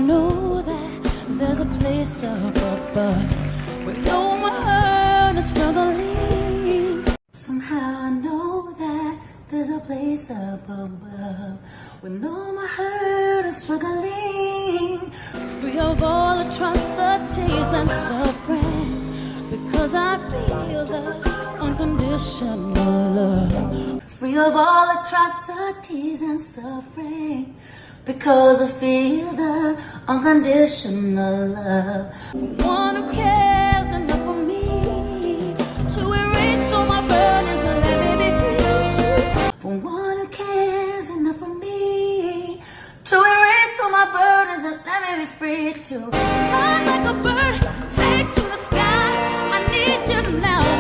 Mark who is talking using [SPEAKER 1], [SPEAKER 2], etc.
[SPEAKER 1] know that there's a place up above where no more hurt and struggling. Somehow I know that there's a place up above where no more hurt and struggling. Free of all atrocities and suffering, because I feel the unconditional love. Free of all atrocities and suffering, because I feel the unconditional love. One who cares enough for me to erase all my burdens and let me be free too. For one who cares enough for me to erase all my burdens and let me be free too. Fly like a bird, take to the sky. I need you now.